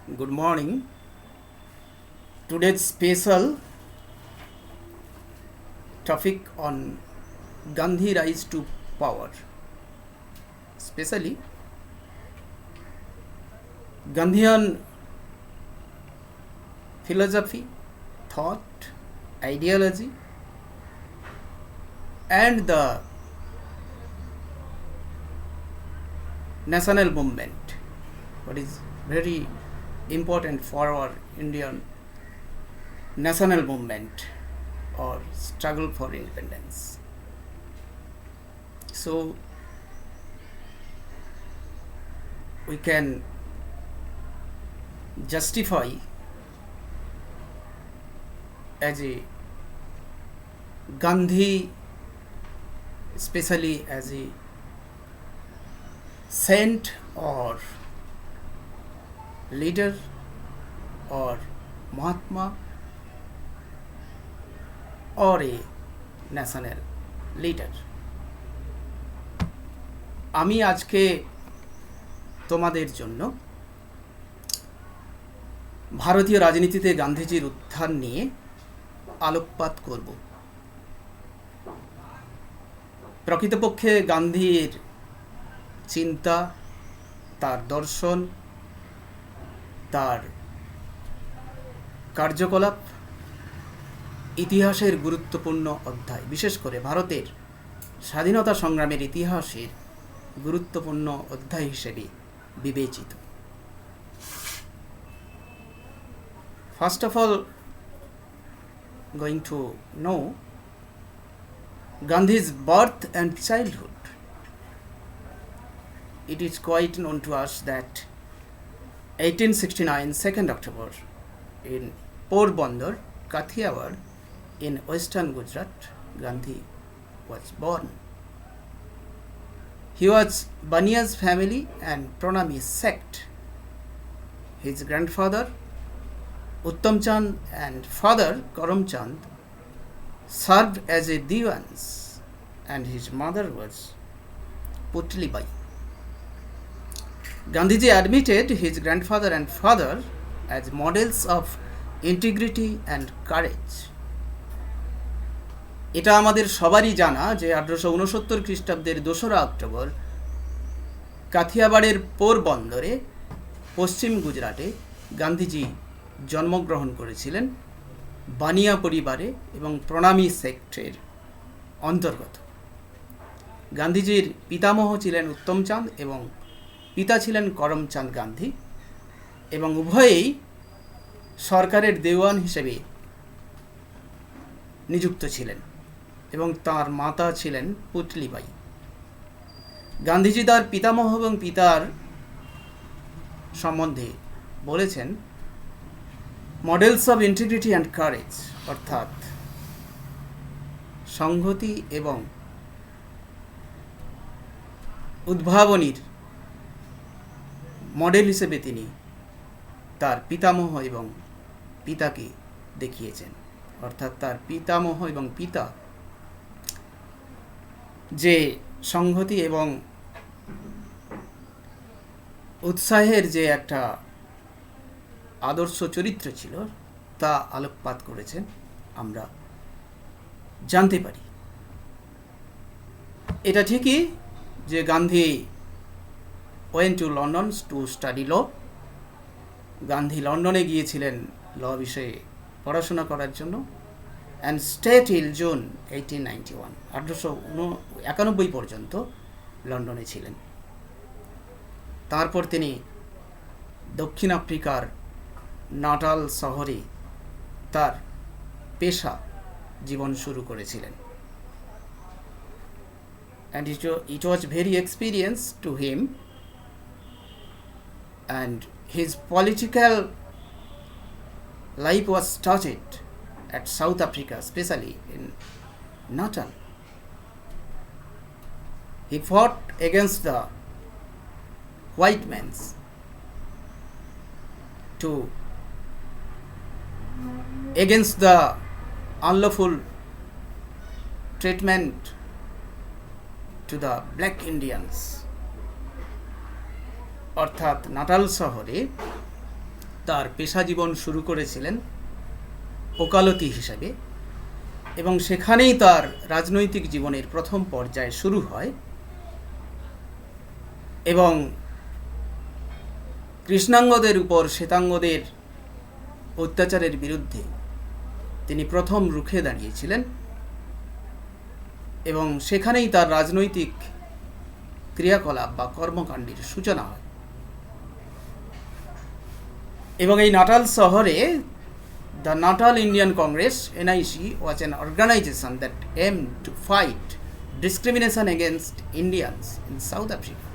Good morning. Today's special topic on Gandhi rise to power. Especially Gandhian philosophy, thought, ideology, and the national movement. What is very important for our Indian national movement or struggle for independence. So we can justify as a Gandhi, especially as a saint or leader or Mahatma or a national leader. আমি আজকে তোমাদের জন্য ভারতীয় রাজনীতিতে গান্ধীজির উত্থান নিয়ে আলোকপাত করব। প্রকৃতপক্ষে গান্ধীর চিন্তা, তার দর্শন, তার কার্যকলাপ ইতিহাসের গুরুত্বপূর্ণ অধ্যায়, বিশেষ করে ভারতের স্বাধীনতা সংগ্রামের ইতিহাসের গুরুত্বপূর্ণ অধ্যায় হিসেবে বিবেচিত। First of all, going to know Gandhi's birth and childhood. It is quite known to us that 1869, 2nd October, in Porbandar, Kathiawar, in western Gujarat, Gandhi was born. He was Baniya's family and Pranami sect. His grandfather Uttam Chand and father Karam Chand served as a Diwans, and his mother was Putli Bai. Gandhiji admitted his grandfather and father as models of integrity and courage. এটা আমাদের সবারই জানা যে 1869 খ্রিস্টাব্দের 2রা October কাথিয়াবাড়ের পোরবন্দরে পশ্চিম গুজরাটে গান্ধীজি জন্মগ্রহণ করেছিলেন বানিয়া পরিবারে এবং প্রণামী সেক্টের অন্তর্গত। গান্ধীজির পিতামহ ছিলেন উত্তমচাঁদ এবং পিতা ছিলেন করমচাঁদ গান্ধী, এবং উভয়েই সরকারের দেওয়ান হিসেবে নিযুক্ত ছিলেন, এবং তার মাতা ছিলেন পুতলিবাই। গান্ধীজি তার পিতামহ এবং পিতার সম্বন্ধে বলেছেন models of integrity and courage, অর্থাৎ সংহতি এবং উদ্ভাবনীর মডেল হিসেবে তিনি তার পিতামহ এবং পিতাকে দেখিয়েছেন। অর্থাৎ তার পিতামহ এবং পিতা যে সংহতি এবং উৎসাহের যে একটা আদর্শ চরিত্র ছিল তা আলোকপাত করেছেন আমরা জানতে পারি। এটা ঠিকই যে Gandhi went to London to study law. Gandhi লন্ডনে গিয়েছিলেন ল বিষয়ে পড়াশোনা করার জন্য, and stay till June 1891, 1891 পর্যন্ত লন্ডনে ছিলেন। তারপর তিনি দক্ষিণ আফ্রিকার নাটাল শহরে তার পেশা জীবন শুরু করেছিলেন, and it was very experience to him, and his political life was started at South Africa, especially in Natal. He fought against the white men against the unlawful treatment to the black Indians. অর্থাৎ Natal শহরে তার পেশা জীবন শুরু করেছিলেন ওকালতি হিসাবে, এবং সেখানেই তার রাজনৈতিক জীবনের প্রথম পর্যায় শুরু হয়। এবং কৃষ্ণাঙ্গদের উপর শ্বেতাঙ্গদের অত্যাচারের বিরুদ্ধে তিনি প্রথম রুখে দাঁড়িয়েছিলেন, এবং সেখানেই তার রাজনৈতিক ক্রিয়াকলাপ বা কর্মকাণ্ডের সূচনা হয়। এবং এই নাটাল শহরে the Natal Indian Congress (NIC) was an organization that aimed to fight discrimination against Indians in South Africa.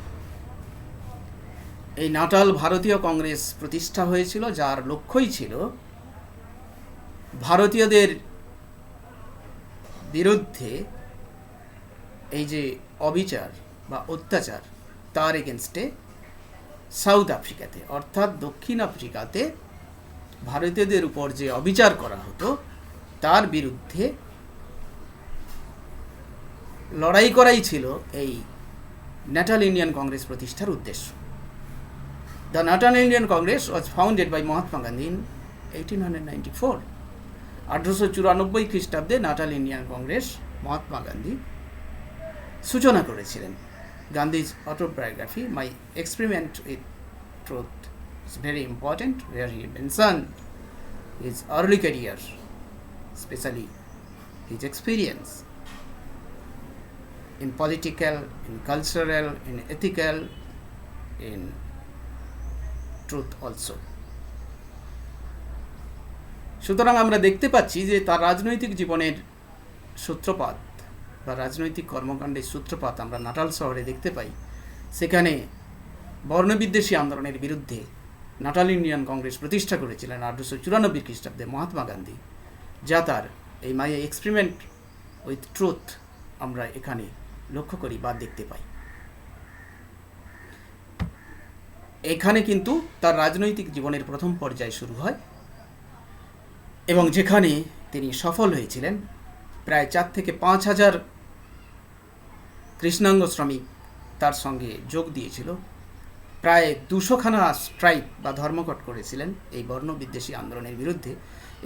এই নাটাল ভারতীয় কংগ্রেস প্রতিষ্ঠা হয়েছিল, যার লক্ষ্যই ছিল ভারতীয়দের বিরুদ্ধে এই যে অবিচার বা অত্যাচার তার এগেনস্টে সাউথ আফ্রিকাতে, অর্থাৎ দক্ষিণ আফ্রিকাতে ভারতীয়দের উপর যে অবিচার করা হতো তার বিরুদ্ধে লড়াই করাই ছিল এই ন্যাটাল ইন্ডিয়ান কংগ্রেস প্রতিষ্ঠার উদ্দেশ্য। The Natal Indian Congress was founded by Mahatma Gandhi in 1894। 1894 খ্রিস্টাব্দে নাটাল ইন্ডিয়ান কংগ্রেস মহাত্মা গান্ধী সূচনা করেছিলেন। Gandhi's autobiography my experiment with truth is very important, where he mentioned his early career, especially his experience in political, in cultural, in ethical, in truth also. সুতরাং আমরা দেখতে পাচ্ছি যে তার রাজনৈতিক জীবনের সূত্রপাত বা রাজনৈতিক কর্মকাণ্ডের সূত্রপাত আমরা নাটাল শহরে দেখতে পাই। সেখানে বর্ণবিদ্বেষী আন্দোলনের বিরুদ্ধে নাটাল ইন্ডিয়ান কংগ্রেস প্রতিষ্ঠা করেছিলেন 1894 খ্রিস্টাব্দে মহাত্মা গান্ধী, যা তার এই মাই এক্সপেরিমেন্ট উইথ ট্রুথ আমরা এখানে লক্ষ্য করি বা দেখতে পাই। এখানে কিন্তু তার রাজনৈতিক জীবনের প্রথম পর্যায় শুরু হয়, এবং যেখানে তিনি সফল হয়েছিলেন। প্রায় 4 থেকে 5 হাজার কৃষ্ণাঙ্গ শ্রমিক তার সঙ্গে যোগ দিয়েছিল। প্রায় 200খানা স্ট্রাইক বা ধর্মঘট করেছিলেন এই বর্ণবিদ্বেষী আন্দোলনের বিরুদ্ধে,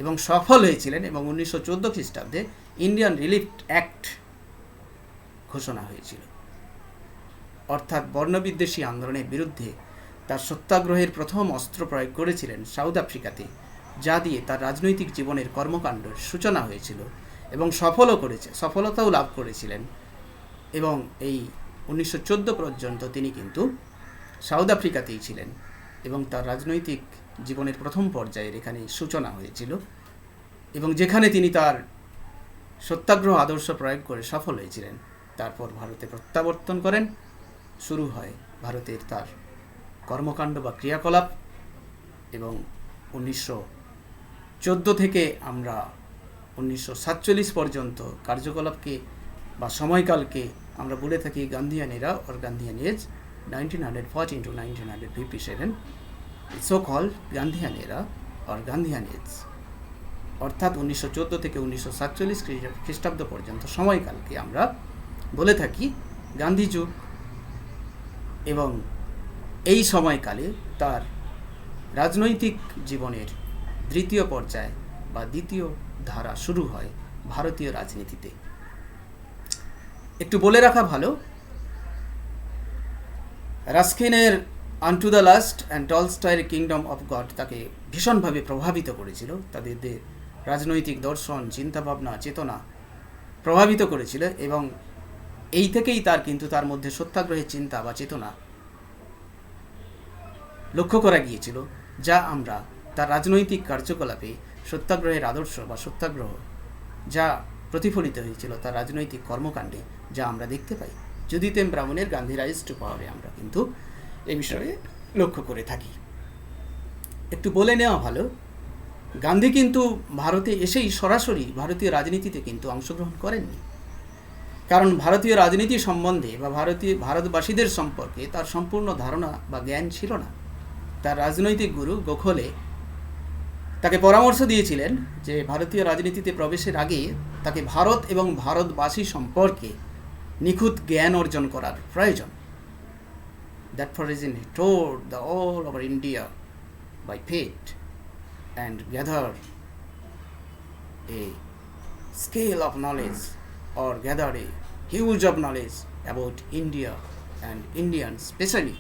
এবং সফল হয়েছিলেন। এবং 1914 খ্রিস্টাব্দে ইন্ডিয়ান রিলিফ অ্যাক্ট ঘোষণা হয়েছিল, অর্থাৎ বর্ণবিদ্বেষী আন্দোলনের বিরুদ্ধে তার সত্যাগ্রহের প্রথম অস্ত্র প্রয়োগ করেছিলেন সাউথ আফ্রিকাতে, যা দিয়ে তার রাজনৈতিক জীবনের কর্মকাণ্ডের সূচনা হয়েছিল এবং সফলতাও লাভ করেছিলেন। এবং এই 1914 পর্যন্ত তিনি কিন্তু সাউথ আফ্রিকাতেই ছিলেন, এবং তার রাজনৈতিক জীবনের প্রথম পর্যায়ের এখানে সূচনা হয়েছিল, এবং যেখানে তিনি তার সত্যাগ্রহ আদর্শ প্রয়োগ করে সফল হয়েছিলেন। তারপর ভারতে প্রত্যাবর্তন করেন, শুরু হয় ভারতের তার কর্মকাণ্ড বা ক্রিয়াকলাপ। এবং 1914 থেকে আমরা 1947 পর্যন্ত কার্যকলাপকে বা সময়কালকে আমরা বলে থাকি Gandhian era or Gandhian age, 1914 to 1957, so called Gandhian era or Gandhian age, অর্থাৎ 1914 থেকে 1947 খ্রিস্টাব্দ পর্যন্ত সময়কালকে আমরা বলে থাকি গান্ধী যুগ। এবং এই সময়কালে তার রাজনৈতিক জীবনের দ্বিতীয় পর্যায় বা দ্বিতীয় ধারা শুরু হয় ভারতীয় রাজনীতিতে। একটু বলে রাখা ভালো, রাস্কিনের আনটু দ্য লাস্ট অ্যান্ড টলস্টয়ের কিংডম অফ গড তাকে ভীষণভাবে প্রভাবিত করেছিল। তাদের রাজনৈতিক দর্শন, চিন্তাভাবনা, চেতনা প্রভাবিত করেছিল, এবং এই থেকেই তার মধ্যে সত্যাগ্রহের চিন্তা বা চেতনা লক্ষ্য করা গিয়েছিল, যা আমরা তার রাজনৈতিক কার্যকলাপে সত্যাগ্রহের আদর্শ বা সত্যাগ্রহ যা প্রতিফলিত হয়েছিল তার রাজনৈতিক কর্মকাণ্ডে, যা আমরা দেখতে পাই। যুদিতেম ব্রাহ্মণের গান্ধী রাইজ টু পাওয়ারে আমরা কিন্তু এই বিষয়ে লক্ষ্য করে থাকি। একটু বলে নেওয়া ভালো, গান্ধী কিন্তু ভারতে এসেই সরাসরি ভারতীয় রাজনীতিতে কিন্তু অংশগ্রহণ করেননি, কারণ ভারতীয় রাজনীতি সম্বন্ধে বা ভারতবাসীদের সম্পর্কে তার সম্পূর্ণ ধারণা বা জ্ঞান ছিল না। তার রাজনৈতিক গুরু গোখলে তাকে পরামর্শ দিয়েছিলেন যে ভারতীয় রাজনীতিতে প্রবেশের আগে তাকে ভারত এবং ভারতবাসী সম্পর্কে নিখুঁত জ্ঞান অর্জন করার প্রয়োজন। That for reason he toured all over India by faith and gather a scale of knowledge or gather a huge of knowledge about India and Indians, especially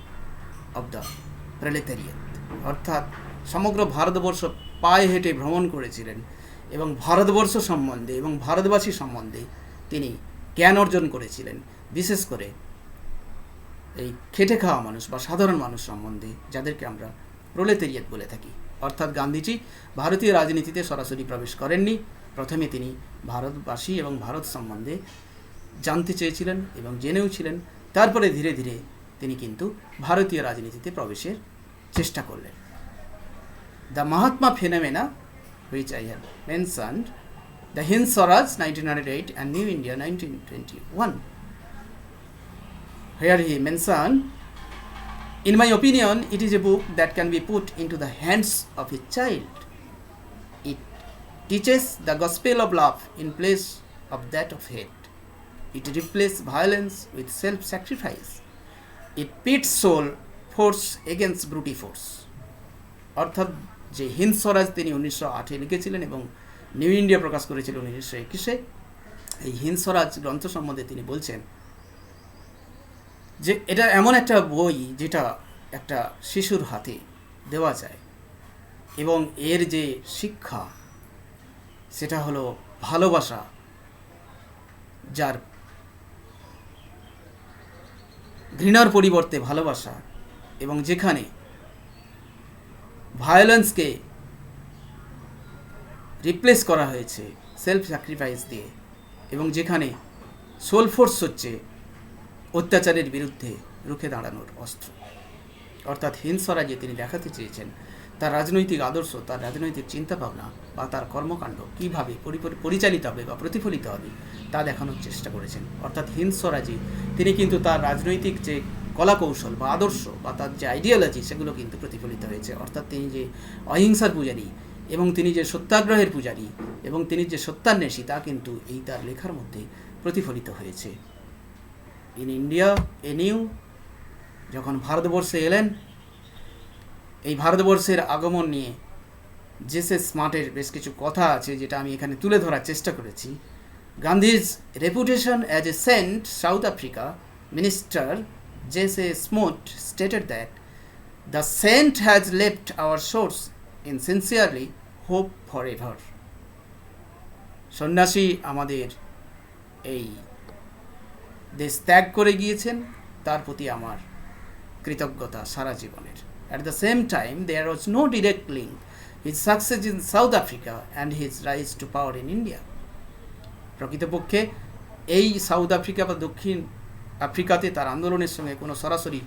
of the proletariat. অর্থাৎ সমগ্র ভারতবর্ষ পায়ে হেঁটে ভ্রমণ করেছিলেন এবং ভারতবর্ষ সম্বন্ধে এবং ভারতবাসী সম্বন্ধে তিনি জ্ঞান অর্জন করেছিলেন, বিশেষ করে এই খেটে খাওয়া মানুষ বা সাধারণ মানুষ সম্বন্ধে, যাদেরকে আমরা প্রলেতেরিয়েট বলে থাকি। অর্থাৎ গান্ধীজি ভারতীয় রাজনীতিতে সরাসরি প্রবেশ করেননি। প্রথমে তিনি ভারতবাসী এবং ভারত সম্বন্ধে জানতে চেয়েছিলেন এবং জেনেও ছিলেন। তারপরে ধীরে ধীরে তিনি কিন্তু ভারতীয় রাজনীতিতে প্রবেশের চেষ্টা করলেন। The Mahatma phenomena which I have mentioned, the Hind Swaraj 1908 and New India 1921, where he mentioned, in my opinion, it is a book that can be put into the hands of a child. It teaches the gospel of love in place of that of hate. It replaces violence with self-sacrifice. It pits soul force against brute force. অর্থাৎ যে হিন্দ স্বরাজ তিনি 1908 লিখেছিলেন এবং new India প্রকাশ করেছিলেন 1921। এই হিন্দ স্বরাজ গ্রন্থ সম্বন্ধে তিনি বলছেন যে এটা এমন একটা বই যেটা একটা শিশুর হাতে দেওয়া যায় এবং এর যে শিক্ষা সেটা হলো ভালোবাসা, যার ঘৃণার পরিবর্তে ভালোবাসা, এবং যেখানে ভায়োলেন্সকে রিপ্লেস করা হয়েছে সেলফ স্যাক্রিফাইস দিয়ে, এবং যেখানে সোল ফোর্স হচ্ছে অত্যাচারের বিরুদ্ধে রুখে দাঁড়ানোর অস্ত্র। অর্থাৎ হিন্দ স্বরাজে তিনি দেখাতে চেয়েছেন তার রাজনৈতিক আদর্শ, তার রাজনৈতিক চিন্তাভাবনা বা তার কর্মকাণ্ড কীভাবে পরিচালিত হবে বা প্রতিফলিত হবে তা দেখানোর চেষ্টা করেছেন। অর্থাৎ হিন্দ স্বরাজে তিনি কিন্তু তার রাজনৈতিক যে কলাকৌশল বা আদর্শ বা তার যে আইডিওলজি সেগুলো কিন্তু প্রতিফলিত হয়েছে। অর্থাৎ তিনি যে অহিংসার পূজারী এবং তিনি যে সত্যাগ্রহের পূজারী এবং তিনি যে সত্যান্বেষী তা কিন্তু এই তার লেখার মধ্যে প্রতিফলিত হয়েছে। ইন ইন্ডিয়া এ নিউ, যখন ভারতবর্ষে এলেন, এই ভারতবর্ষের আগমন নিয়ে জেসে স্মার্টের বেশ কিছু কথা আছে যেটা আমি এখানে তুলে ধরার চেষ্টা করেছি। Gandhi's reputation as a saint South Africa minister J.C. Smoot stated that the saint has left our shores in sincerely hope forever. সন্ন্যাসী আমাদের এই দেশ ত্যাগ করে গিয়েছেন, তার প্রতি আমার কৃতজ্ঞতা সারা জীবনের। At the same time, there was no direct link his success in South Africa and his rise to power in India. প্রকৃতপক্ষে এই সাউথ আফ্রিকা বা দক্ষিণ আফ্রিকাতে তার আন্দোলনের সঙ্গে কোনো সরাসরি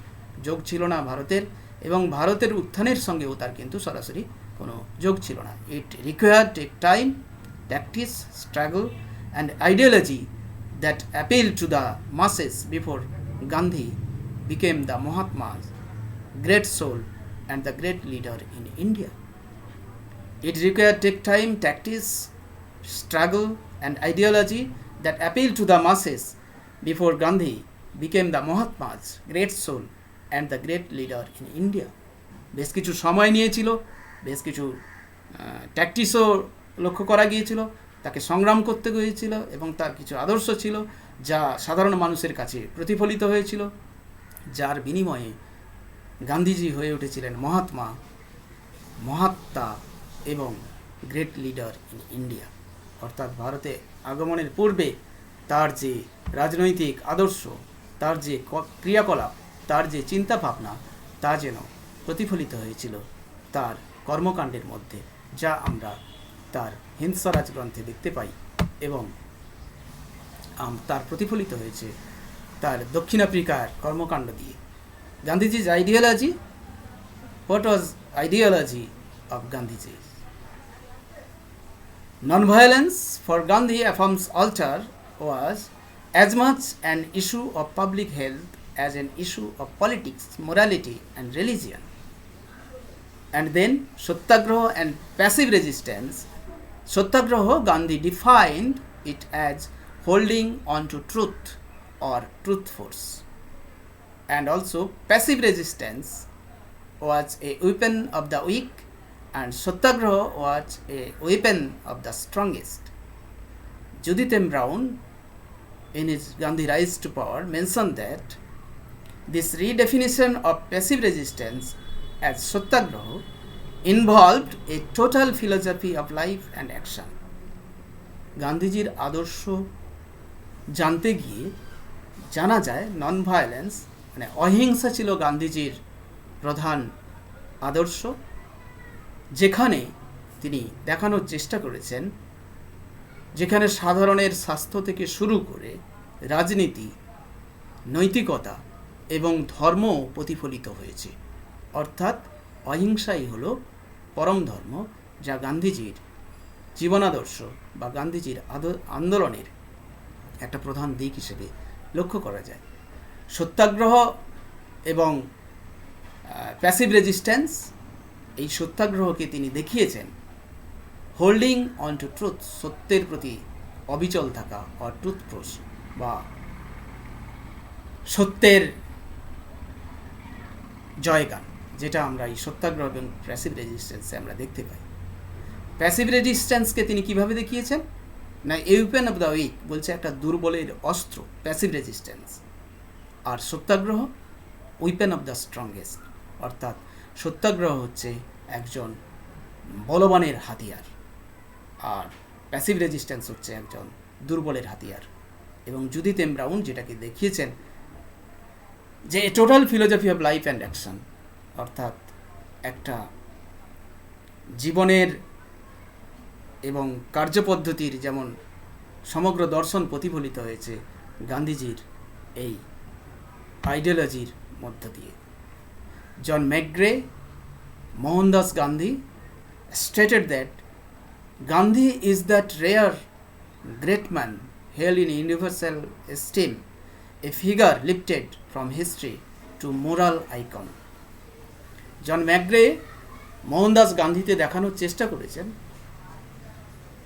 যোগ ছিল না ভারতের, এবং ভারতের উত্থানের সঙ্গেও তার কিন্তু সরাসরি কোনো যোগ ছিল না। It required a time, tactics, struggle and ideology that appeal to the masses before Gandhi became the Mahatma's great soul and the great leader in India. It required take time, tactics, struggle and ideology that appeal to the masses before Gandhi became the Mahatma's great soul and the great leader in India. বেশ কিছু সময় নিয়েছিল, বেশ কিছু ট্যাকটিক্সও লক্ষ্য করা গিয়েছিল, তাকে সংগ্রাম করতে হয়েছিল এবং তার কিছু আদর্শ ছিল যা সাধারণ মানুষের কাছে প্রতিফলিত হয়েছিল, যার বিনিময়ে গান্ধীজি হয়ে উঠেছিলেন মহাত্মা, মহাত্মা এবং গ্রেট লিডার ইন ইন্ডিয়া। অর্থাৎ ভারতে আগমনের পূর্বে তার যে রাজনৈতিক আদর্শ, তার যে ক্রিয়াকলাপ, তার যে চিন্তা ভাবনা, তা যেন প্রতিফলিত হয়েছিল তার কর্মকাণ্ডের মধ্যে, যা আমরা তার হিন্দ স্বরাজ গ্রন্থে দেখতে পাই, এবং তার প্রতিফলিত হয়েছে তার দক্ষিণ আফ্রিকার কর্মকাণ্ড দিয়ে। গান্ধীজির ideology, what was ideology of Gandhiji? Non-violence for Gandhi affirms altar was as much an issue of public health as an issue of politics, morality and religion. And then Satyagraha and passive resistance. Satyagraha, Gandhi defined it as holding on to truth or truth force. And also passive resistance was a weapon of the weak and Satyagraha was a weapon of the strongest. Judith M. Brown, in his Gandhi Rise to Power, mentioned that this redefinition of passive resistance as Satyagraha involved a total philosophy of life and action. গান্ধীজির আদর্শ জানতে গিয়ে জানা যায় non violence মানে অহিংসা ছিল গান্ধীজির প্রধান আদর্শ, যেখানে তিনি দেখানোর চেষ্টা করেছেন যেখানে সাধারণের স্বাস্থ্য থেকে শুরু করে রাজনীতি, নৈতিকতা এবং ধর্ম প্রতিফলিত হয়েছে। অর্থাৎ অহিংসাই হলো পরম ধর্ম, যা গান্ধীজির জীবনাদর্শ বা গান্ধীজির আন্দোলনের একটা প্রধান দিক হিসেবে লক্ষ্য করা যায়। সত্যাগ্রহ এবং প্যাসিভ রেজিস্ট্যান্স, এই সত্যাগ্রহকে তিনি দেখিয়েছেন হোল্ডিং অন টু ট্রুথ, সত্যের প্রতি অবিচল থাকা, অর ট্রুথ প্রোস বা সত্যের জয়গান, যেটা আমরা এই সত্যাগ্রহ এবং প্যাসিভ রেজিস্ট্যান্সে আমরা দেখতে পাই। প্যাসিভ রেজিস্ট্যান্সকে তিনি কিভাবে দেখিয়েছেন না, ওয়েপন অফ দ্য উইক বলছে একটা দুর্বলের অস্ত্র প্যাসিভ রেজিস্ট্যান্স, আর satyagraha weapon of the strongest, অর্থাৎ সত্যাগ্রহ হচ্ছে একজন বলবানের হাতিয়ার আর প্যাসিভ রেজিস্ট্যান্স হচ্ছে একজন দুর্বলের হাতিয়ার। এবং জুডিথ এম ব্রাউন যেটাকে দেখিয়েছেন যে total philosophy of life and action, অর্থাৎ একটা জীবনের এবং কার্যপদ্ধতির যেমন সমগ্র দর্শন প্রতিফলিত হয়েছে গান্ধীজির এই আইডিওলজির মধ্য দিয়ে। জন ম্যাকগ্রে, Mohandas Gandhi stated that Gandhi is that rare great man held in universal esteem, a figure lifted from history to moral icon. জন ম্যাকগ্রে মোহনদাস গান্ধীতে দেখানোর চেষ্টা করেছেন,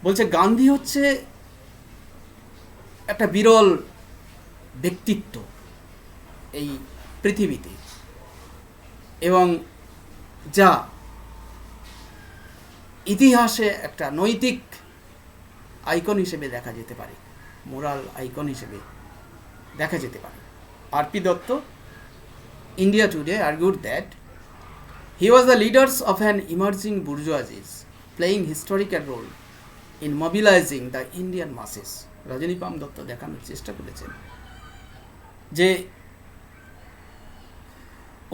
বলছে গান্ধী হচ্ছে একটা বিরল ব্যক্তিত্ব এই পৃথিবীতে, এবং যা ইতিহাসে একটা নৈতিক আইকন হিসেবে দেখা যেতে পারে, মোরাল আইকন হিসেবে দেখা যেতে পারে। R P. Dutt, India today, argued that he was the leaders of an emerging bourgeoisie playing historical role in mobilizing the Indian masses. Rajani Palme Dutta দেখানোর চেষ্টা করেছেন যে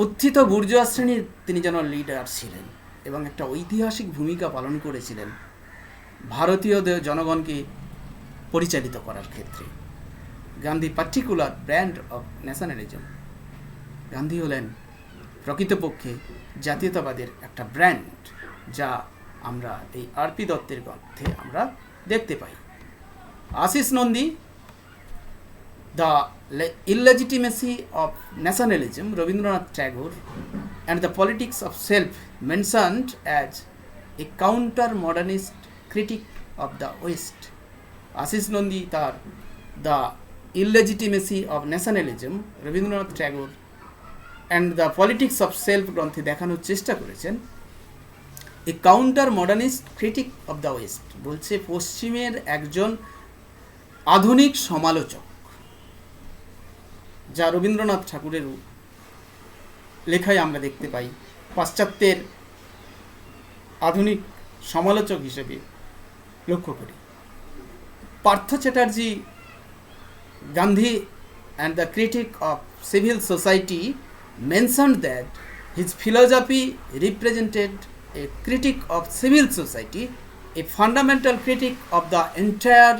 উত্থিত বুর্জোয়া শ্রেণীর তিনি যেন লিডার ছিলেন এবং একটা ঐতিহাসিক ভূমিকা পালন করেছিলেন ভারতীয় জনগণকে পরিচালিত করার ক্ষেত্রে। Gandhi particular brand of nationalism, Gandhi হলেন প্রকৃতপক্ষে জাতীয়তাবাদের একটা ব্র্যান্ড, যা আমরা এই আর.পি. দত্তের গ্রন্থে আমরা দেখতে পাই। Ashis Nandy, the illegitimacy of nationalism, Rabindranath Tagore, and the politics of self, mentioned as a counter-modernist critic of the West. Ashis Nandy তার the illegitimacy of nationalism, Rabindranath Tagore and the politics of self গ্রন্থে দেখানোর চেষ্টা করেছেন a counter modernist critique of the West, বলছে পশ্চিমের একজন আধুনিক সমালোচক, যা রবীন্দ্রনাথ ঠাকুরের লেখায় আমরা দেখতে পাই, পাশ্চাত্যের আধুনিক সমালোচক হিসেবে লক্ষ্য করি। Partha Chatterjee, Gandhi and the critic of civil society, mentioned that his philosophy represented a critic of civil society, a fundamental critic of the entire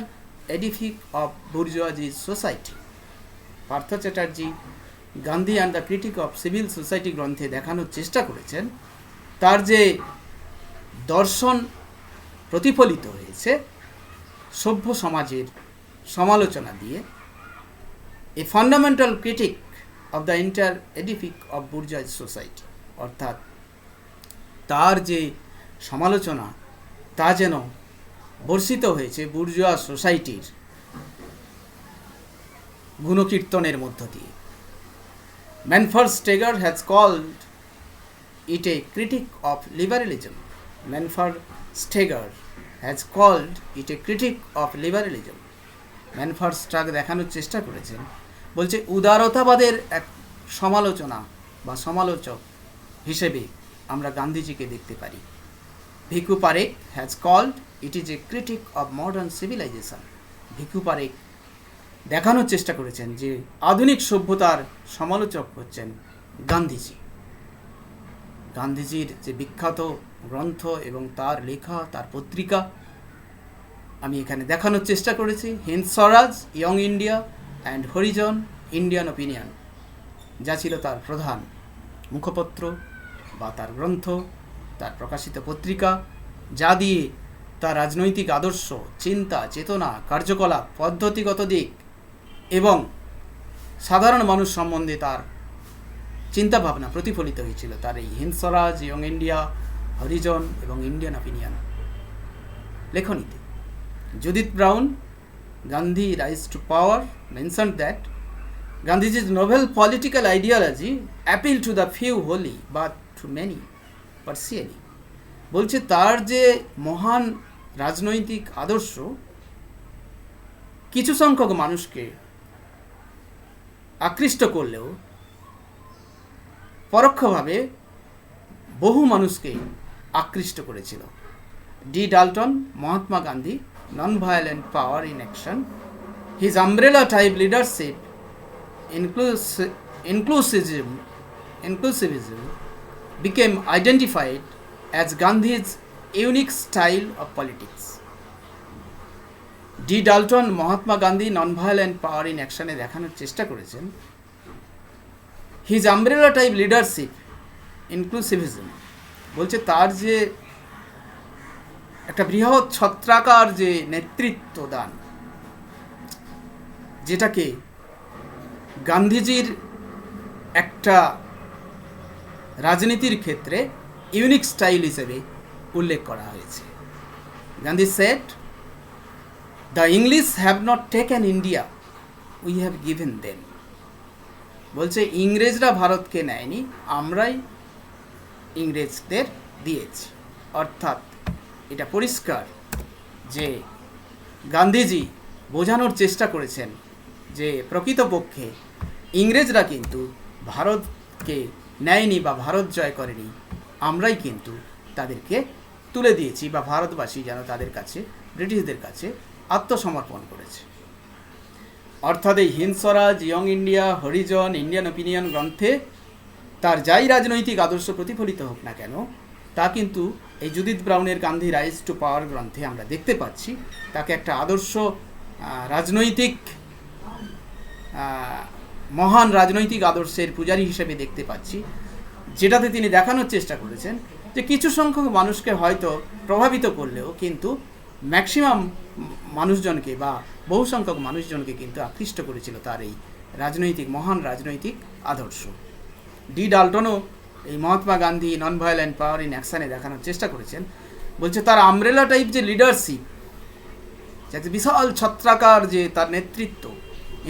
edifice of bourgeoisie society. Partha Chatterjee Gandhi and the critic of civil society গ্রন্থে দেখানোর চেষ্টা করেছেন তার যে দর্শন প্রতিফলিত হয়েছে সভ্য সমাজের সমালোচনা দিয়ে, a fundamental critique of the entire edifice of bourgeois society, অর্থাৎ তার যে সমালোচনা তা যেন বর্ষিত হয়েছে বুর্জোয়া সোসাইটির গুণকীর্তনের মধ্য দিয়ে। Manfred Steger has called it a critique of liberalism, Manfred Steger has called it a critic of liberalism. Manfred Steger দেখানোর চেষ্টা করেছেন, বলছে উদারতাবাদের এক সমালোচনা বা সমালোচক হিসেবে আমরা গান্ধীজিকে দেখতে পারি। Bhikhu Parekh has called it is a critique of modern civilisation. Bhikhu Parekh দেখানোর চেষ্টা করেছেন যে আধুনিক সভ্যতার সমালোচক হচ্ছেন গান্ধীজি। গান্ধীজির যে বিখ্যাত গ্রন্থ এবং তার লেখা, তার পত্রিকা আমি এখানে দেখানোর চেষ্টা করেছি, Hind Swaraj, Young India and Harijan, Indian Opinion, যা ছিল তার প্রধান মুখপত্র বা তার গ্রন্থ, তার প্রকাশিত পত্রিকা, যা দিয়ে তার রাজনৈতিক আদর্শ, চিন্তা, চেতনা, কার্যকলাপ, পদ্ধতিগত দিক এবং সাধারণ মানুষ সম্বন্ধে তার চিন্তাভাবনা প্রতিফলিত হয়েছিল তার এই হিন্দ স্বরাজ, ইয়ং ইন্ডিয়া, হরিজন এবং ইন্ডিয়ান অপিনিয়ন লেখনীতে। Judith Brown, Gandhi Rise to Power, mentioned that Gandhiji's novel political ideology appealed to the few wholly, but to many partially. বলছে তার যে মহান রাজনৈতিক আদর্শ কিছু সংখ্যক মানুষকে আকৃষ্ট করলেও পরোক্ষভাবে বহু মানুষকে আকৃষ্ট করেছিল। D Dalton, Mahatma Gandhi, non-violent power in action, his umbrella-type leadership, inclusivism became identified as Gandhi's unique style of politics. D Dalton Mahatma Gandhi non violent power in অ্যাকশনে দেখানোর চেষ্টা করেছেন his umbrella type leadership, inclusivism, বলছে তার যে একটা বৃহৎ ছত্রাকার যে নেতৃত্ব দান, যেটাকে গান্ধীজির একটা রাজনীতির ক্ষেত্রে ইউনিক স্টাইল হিসেবে উল্লেখ করা হয়েছে। Gandhi said, the English have not taken India, we have given them. বলছে ইংরেজরা ভারতকে নেয়নি, আমরাই ইংরেজদের দিয়েছি। অর্থাৎ এটা পরিষ্কার যে গান্ধীজি বোঝানোর চেষ্টা করেছেন যে প্রকৃতপক্ষে ইংরেজরা কিন্তু ভারতকে নেয়নি বা ভারত জয় করেনি, আমরাই কিন্তু তাদেরকে তুলে দিয়েছি বা ভারতবাসী যেন তাদের কাছে, ব্রিটিশদের কাছে আত্মসমর্পণ করেছে। অর্থাৎ এই Hind Swaraj, Young India, Harijan, Indian Opinion গ্রন্থে তার যাই রাজনৈতিক আদর্শ প্রতিফলিত হোক না কেন, তা কিন্তু এই জুডিথ ব্রাউনের গান্ধী রাইজ টু পাওয়ার গ্রন্থে আমরা দেখতে পাচ্ছি তাকে একটা আদর্শ রাজনৈতিক মহান রাজনৈতিক আদর্শের পূজারী হিসেবে দেখতে পাচ্ছি, যেটাতে তিনি দেখানোর চেষ্টা করেছেন যে কিছু সংখ্যক মানুষকে হয়তো প্রভাবিত করলেও কিন্তু ম্যাক্সিমাম মানুষজনকে বা বহু সংখ্যক মানুষজনকে কিন্তু আকৃষ্ট করেছিল তার এই রাজনৈতিক মহান রাজনৈতিক আদর্শ। ডি ডাল্টনও এই Mahatma Gandhi non violent power in অ্যাকশানে দেখানোর চেষ্টা করেছেন, বলছে তার আমব্রেলা টাইপ যে লিডারশিপ, যাতে বিশাল ছত্রাকার যে তার নেতৃত্ব,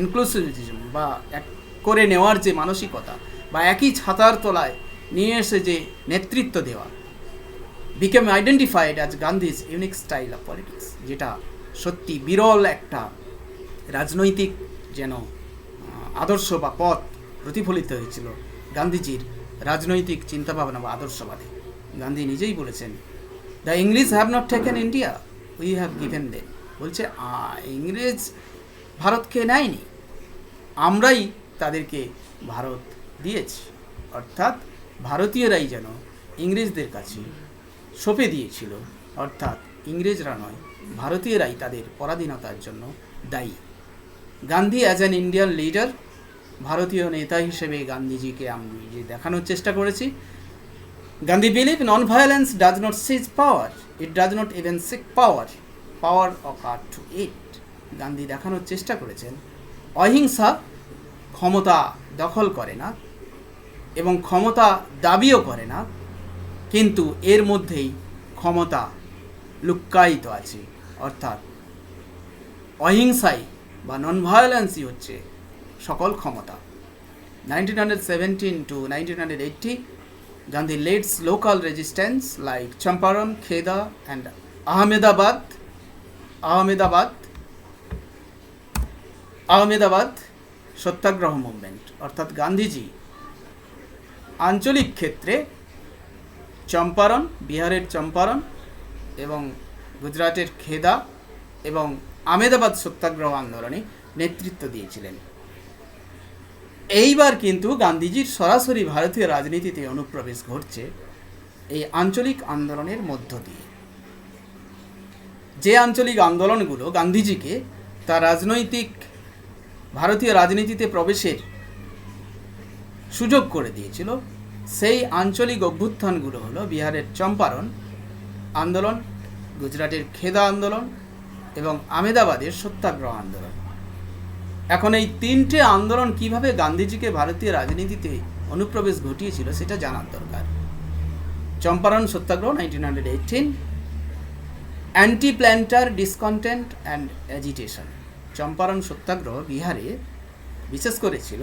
ইনক্লুসিভিজম বা এক করে নেওয়ার যে মানসিকতা বা একই ছাতার তলায় নিয়ে এসে যে নেতৃত্ব দেওয়া, became identified as Gandhi's unique style of politics, যেটা সত্যি বিরল একটা রাজনৈতিক যেন আদর্শ বা পথ প্রতিফলিত হয়েছিল গান্ধীজির রাজনৈতিক চিন্তাভাবনা বা আদর্শবাদে। গান্ধী নিজেই বলেছেন, the English have not taken India, we have given them. বলছে ইংরেজ ভারতকে নেয়নি, আমরাই তাদেরকে ভারত দিয়েছি। অর্থাৎ ভারতীয়রাই যেন ইংরেজদের কাছে সঁপে দিয়েছিল, অর্থাৎ ইংরেজরা নয়, ভারতীয়রাই তাদের পরাধীনতার জন্য দায়ী। Gandhi as an Indian leader, ভারতীয় নেতা হিসেবে গান্ধীজিকে আমি যে দেখানোর চেষ্টা করেছি, Gandhi believe non violence does not seize power, it does not even seek power, power occur to it. Gandhi দেখানোর চেষ্টা করেছেন অহিংসা ক্ষমতা দখল করে না এবং ক্ষমতা দাবিও করে না, কিন্তু এর মধ্যেই ক্ষমতা লুক্কায়িত আছে। অর্থাৎ অহিংসাই বা নন ভায়োলেন্সই হচ্ছে সকল ক্ষমতা। 1917 to 1980 Gandhi leads local resistance like Champaran, Kheda, and Ahmedabad satyagraha movement. অর্থাৎ গান্ধীজি আঞ্চলিক ক্ষেত্রে চম্পারণ, বিহারের চম্পারণ এবং গুজরাটের খেদা এবং আহমেদাবাদ সত্যাগ্রহ আন্দোলনে নেতৃত্ব দিয়েছিলেন। এইবার কিন্তু গান্ধীজির সরাসরি ভারতীয় রাজনীতিতে অনুপ্রবেশ ঘটছে এই আঞ্চলিক আন্দোলনের মধ্য দিয়ে। যে আঞ্চলিক আন্দোলনগুলো গান্ধীজিকে তার ভারতীয় রাজনীতিতে প্রবেশের সুযোগ করে দিয়েছিল, সেই আঞ্চলিক অভ্যুত্থানগুলো হলো বিহারের চম্পারণ আন্দোলন, গুজরাটের খেদা আন্দোলন এবং আহমেদাবাদের সত্যাগ্রহ আন্দোলন। এখন এই তিনটে আন্দোলন কিভাবে গান্ধীজিকে ভারতীয় রাজনীতিতে অনুপ্রবেশ ঘটিয়েছিল সেটা জানার দরকার। Champaran Satyagraha 1918, anti planter discontent and agitation. Champaran Satyagraha বিহারে বিশেষ করে ছিল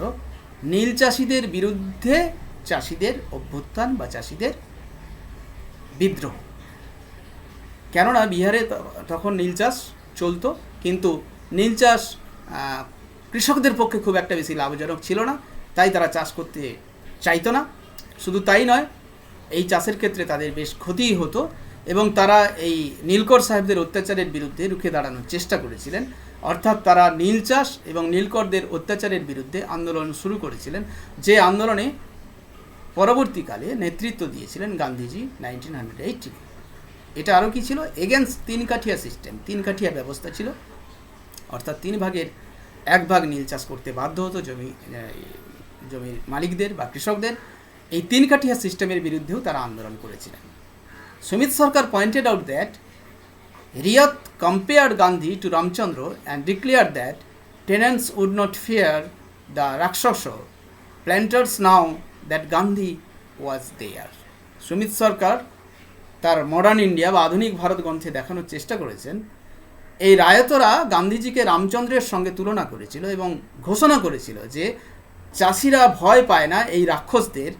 নীল চাষিদের বিরুদ্ধে চাষিদের অভ্যুত্থান বা চাষিদের বিদ্রোহ। কেননা বিহারে তখন নীল চাষ চলতো, কিন্তু নীল চাষ কৃষকদের পক্ষে খুব একটা বেশি লাভজনক ছিল না, তাই তারা চাষ করতে চাইতো না। শুধু তাই নয়, এই চাষের ক্ষেত্রে তাদের বেশ ক্ষতিই হতো এবং তারা এই নীলকর সাহেবদের অত্যাচারের বিরুদ্ধে রুখে দাঁড়ানোর চেষ্টা করেছিলেন। অর্থাৎ তারা নীল চাষ এবং নীলকরদের অত্যাচারের বিরুদ্ধে আন্দোলন শুরু করেছিলেন, যে আন্দোলনে পরবর্তীকালে নেতৃত্ব দিয়েছিলেন গান্ধীজি 1918। এটা আরও কি ছিল? এগেনস্ট তিন কাঠিয়া সিস্টেম, তিন কাঠিয়া ব্যবস্থা ছিল। অর্থাৎ তিন ভাগের এক ভাগ নীল চাষ করতে বাধ্য হতো জমির মালিকদের বা কৃষকদের। এই তিন কাঠিয়া সিস্টেমের বিরুদ্ধেও তারা আন্দোলন করেছিলেন। Sumit Sarkar pointed out that Riyat compared Gandhi to Ramchandra and declared that tenants would not fear the Rakshasa planters now that Gandhi was there. Sumit Sarkar তার মডার্ন ইন্ডিয়া বা আধুনিক ভারত গ্রন্থে দেখানোর চেষ্টা করেছেন, এই রায়তরা গান্ধীজিকে রামচন্দ্রের সঙ্গে তুলনা করেছিল এবং ঘোষণা করেছিল যে চাষিরা ভয় পায় না এই রাক্ষসদের,